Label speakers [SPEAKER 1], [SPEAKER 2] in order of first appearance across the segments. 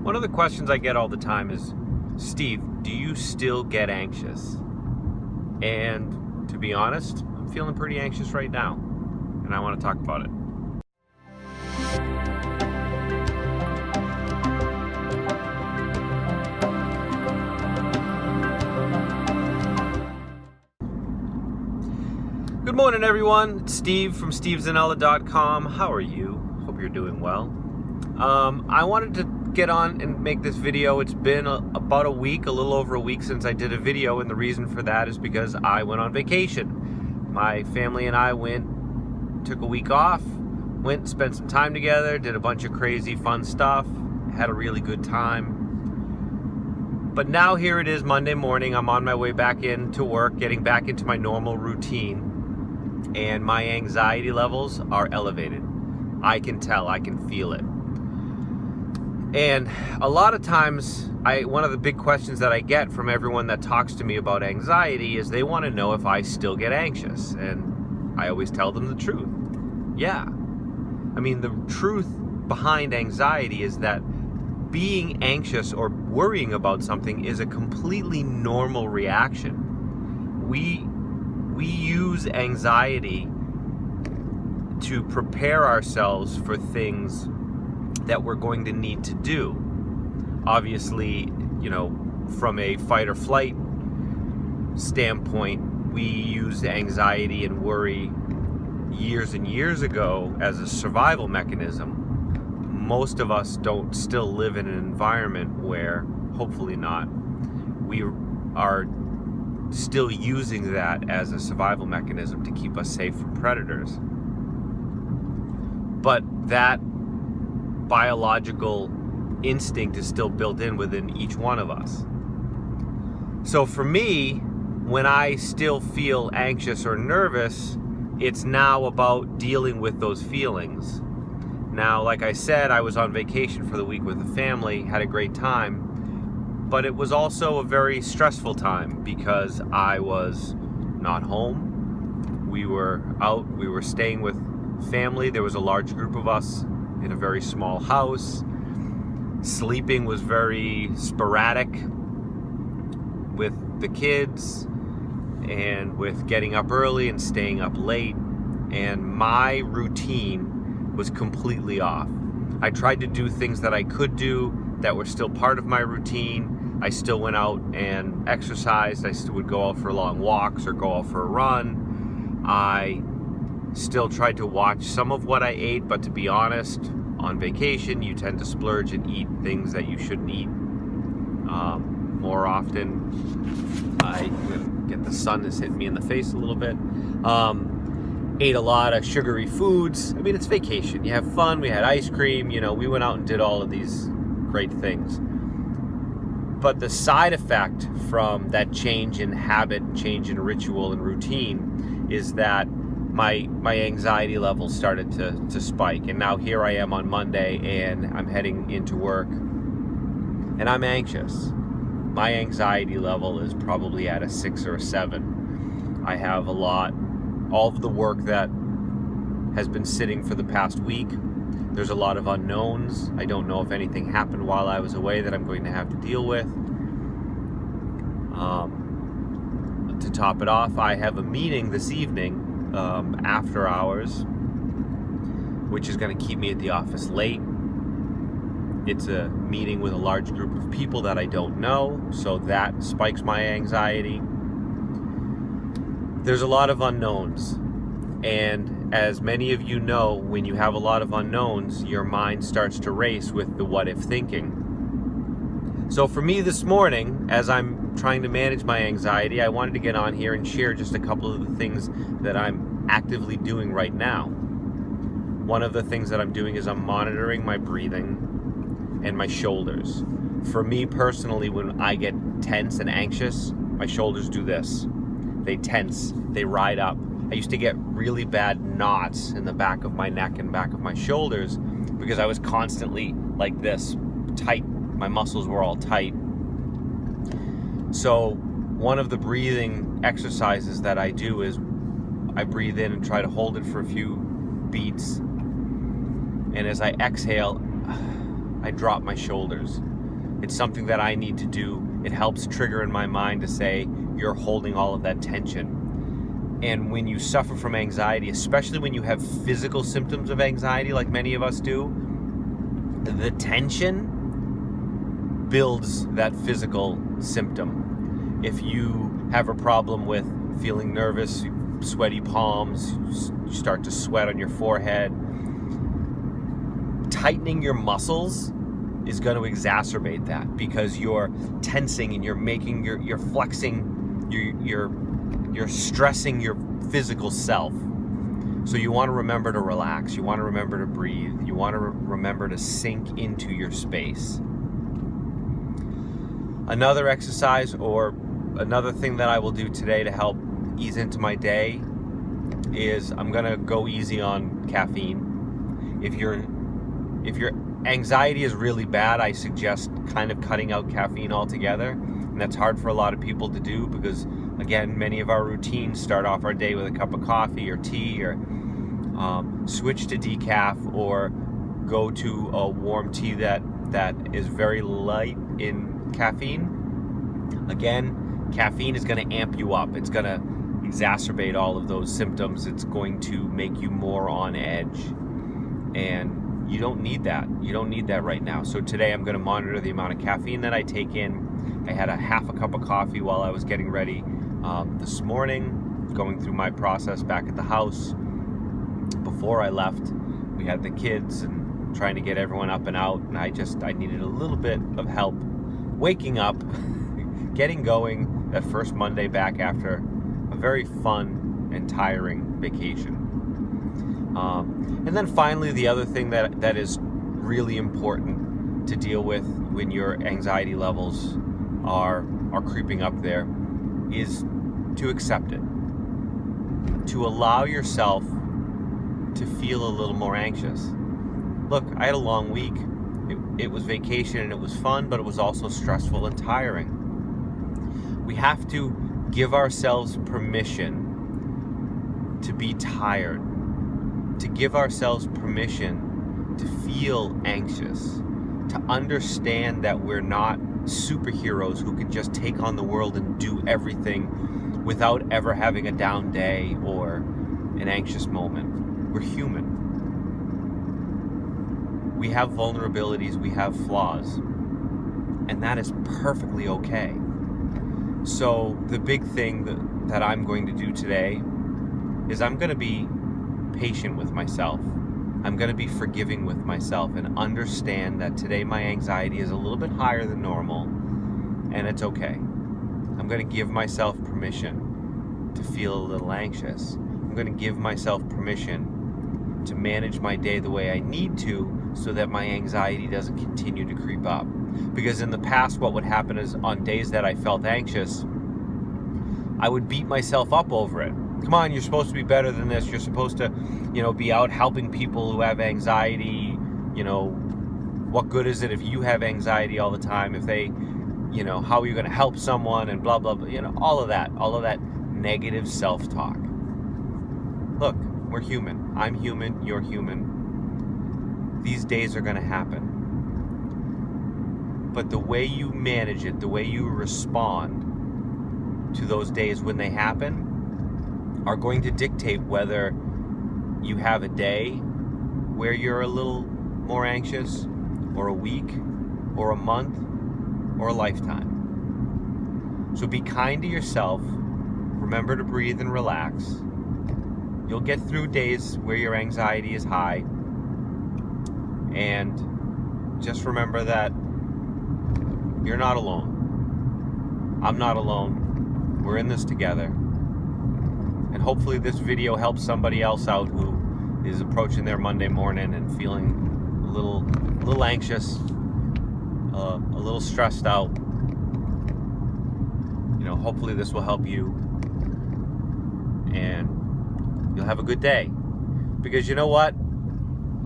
[SPEAKER 1] One of the questions I get all the time is, Steve, do you still get anxious? And to be honest, I'm feeling pretty anxious right now, and I want to talk about it. Good morning, everyone. It's Steve from stevezanella.com. How are you? Hope you're doing well. I wanted to get on and make this video. It's been about a week, a little over a week since I did a video, and the reason for that is because I went on vacation. My family and I took a week off, went, spent some time together, did a bunch of crazy fun stuff, had a really good time. But now here it is, Monday morning. I'm on my way back into work, getting back into my normal routine, and my anxiety levels are elevated. I can tell, I can feel it. And a lot of times, one of the big questions that I get from everyone that talks to me about anxiety is they want to know if I still get anxious. And I always tell them the truth. Yeah. I mean, the truth behind anxiety is that being anxious or worrying about something is a completely normal reaction. We use anxiety to prepare ourselves for things that we're going to need to do. Obviously, from a fight or flight standpoint, we used anxiety and worry years and years ago as a survival mechanism. Most of us don't still live in an environment where, hopefully not, we are still using that as a survival mechanism to keep us safe from predators. But that biological instinct is still built in within each one of us. So for me, when I still feel anxious or nervous, it's now about dealing with those feelings. Now, like I said, I was on vacation for the week with the family, had a great time, but it was also a very stressful time because I was not home. We were out, we were staying with family. There was a large group of us in a very small house. Sleeping was very sporadic with the kids and with getting up early and staying up late, and my routine was completely off. I tried to do things that I could do that were still part of my routine. I still went out and exercised. I still would go out for long walks or go out for a run. I still tried to watch some of what I ate, but to be honest, on vacation you tend to splurge and eat things that you shouldn't eat more often. I get the sun is hitting me in the face a little bit. Ate a lot of sugary foods. I mean, it's vacation. You have fun. We had ice cream. We went out and did all of these great things. But the side effect from that change in habit, change in ritual and routine is that my anxiety levels started to spike. And now here I am on Monday and I'm heading into work and I'm anxious. My anxiety level is probably at a 6 or a 7. I have all of the work that has been sitting for the past week. There's a lot of unknowns. I don't know if anything happened while I was away that I'm going to have to deal with. To top it off, I have a meeting this evening after hours, which is going to keep me at the office late. It's a meeting with a large group of people that I don't know, so that spikes my anxiety. There's a lot of unknowns, and as many of you know, when you have a lot of unknowns, your mind starts to race with the what-if thinking. So for me this morning, as I'm trying to manage my anxiety, I wanted to get on here and share just a couple of the things that I'm actively doing right now. One of the things that I'm doing is I'm monitoring my breathing and my shoulders. For me personally, when I get tense and anxious, my shoulders do this. They tense, they ride up. I used to get really bad knots in the back of my neck and back of my shoulders because I was constantly like this, tight. My muscles were all tight. So one of the breathing exercises that I do is I breathe in and try to hold it for a few beats. And as I exhale, I drop my shoulders. It's something that I need to do. It helps trigger in my mind to say, you're holding all of that tension. And when you suffer from anxiety, especially when you have physical symptoms of anxiety like many of us do, the tension builds that physical symptom. If you have a problem with feeling nervous, sweaty palms, you start to sweat on your forehead, tightening your muscles is going to exacerbate that, because you're tensing and you're making you're flexing, you're stressing your physical self. So you want to remember to relax, you want to remember to breathe, you want to remember to sink into your space. Another exercise or another thing that I will do today to help ease into my day is I'm going to go easy on caffeine. If your anxiety is really bad, I suggest kind of cutting out caffeine altogether. And that's hard for a lot of people to do because, again, many of our routines start off our day with a cup of coffee or tea, or switch to decaf, or go to a warm tea that is very light in caffeine. Again, caffeine is going to amp you up. It's going to exacerbate all of those symptoms. It's going to make you more on edge. And you don't need that. You don't need that right now. So today I'm going to monitor the amount of caffeine that I take in. I had a half a cup of coffee while I was getting ready this morning, going through my process back at the house. Before I left, we had the kids and trying to get everyone up and out, and I needed a little bit of help waking up, getting going that first Monday back after a very fun and tiring vacation. And then finally, the other thing that is really important to deal with when your anxiety levels are creeping up there is to accept it. To allow yourself to feel a little more anxious. Look, I had a long week. It was vacation and it was fun, but it was also stressful and tiring. We have to give ourselves permission to be tired, to give ourselves permission to feel anxious, to understand that we're not superheroes who can just take on the world and do everything without ever having a down day or an anxious moment. We're human. We have vulnerabilities, we have flaws, and that is perfectly okay. So the big thing that I'm going to do today is I'm going to be patient with myself. I'm going to be forgiving with myself and understand that today my anxiety is a little bit higher than normal, and it's okay. I'm going to give myself permission to feel a little anxious. I'm going to give myself permission to manage my day the way I need to so that my anxiety doesn't continue to creep up. Because in the past, what would happen is on days that I felt anxious, I would beat myself up over it. Come on, you're supposed to be better than this. You're supposed to, be out helping people who have anxiety. What good is it if you have anxiety all the time? If they, how are you going to help someone and blah, blah, blah, all of that negative self-talk. Look, we're human. I'm human. You're human. These days are going to happen. But the way you manage it, the way you respond to those days when they happen, are going to dictate whether you have a day where you're a little more anxious, or a week, or a month, or a lifetime. So be kind to yourself. Remember to breathe and relax. You'll get through days where your anxiety is high. And just remember that you're not alone. I'm not alone. We're in this together. And hopefully this video helps somebody else out who is approaching their Monday morning and feeling a little anxious, a little stressed out. Hopefully this will help you, and you'll have a good day. Because you know what?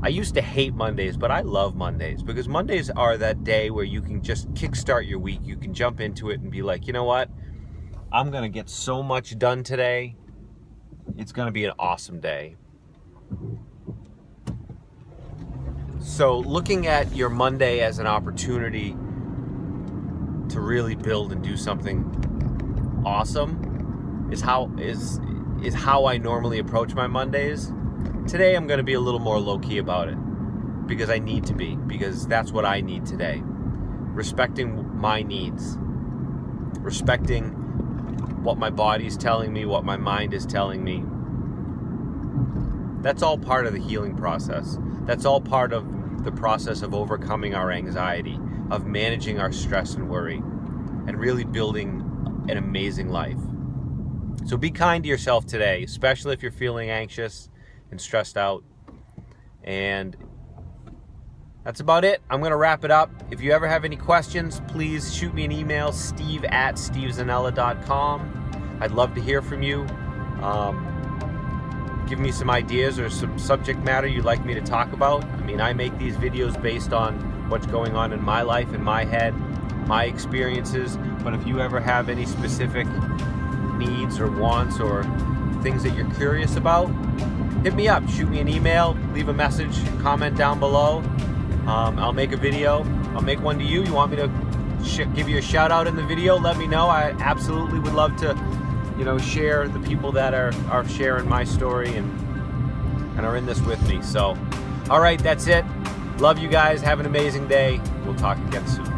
[SPEAKER 1] I used to hate Mondays, but I love Mondays, because Mondays are that day where you can just kickstart your week. You can jump into it and be like, you know what? I'm going to get so much done today. It's going to be an awesome day. So looking at your Monday as an opportunity to really build and do something awesome is how I normally approach my Mondays. Today I'm going to be a little more low-key about it because I need to be, because that's what I need today. Respecting my needs, respecting what my body's telling me, what my mind is telling me. That's all part of the healing process. That's all part of the process of overcoming our anxiety, of managing our stress and worry, and really building an amazing life. So be kind to yourself today, especially if you're feeling anxious and stressed out. And that's about it. I'm going to wrap it up. If you ever have any questions, please shoot me an email, steve@stevezanella.com. I'd love to hear from you. Give me some ideas or some subject matter you'd like me to talk about. I mean, I make these videos based on what's going on in my life, in my head, my experiences. But if you ever have any specific needs or wants or things that you're curious about, hit me up. Shoot me an email, leave a message, comment down below. I'll make a video. I'll make one to you. You want me to give you a shout out in the video? Let me know. I absolutely would love to, share the people that are sharing my story and are in this with me. So, all right, that's it. Love you guys. Have an amazing day. We'll talk again soon.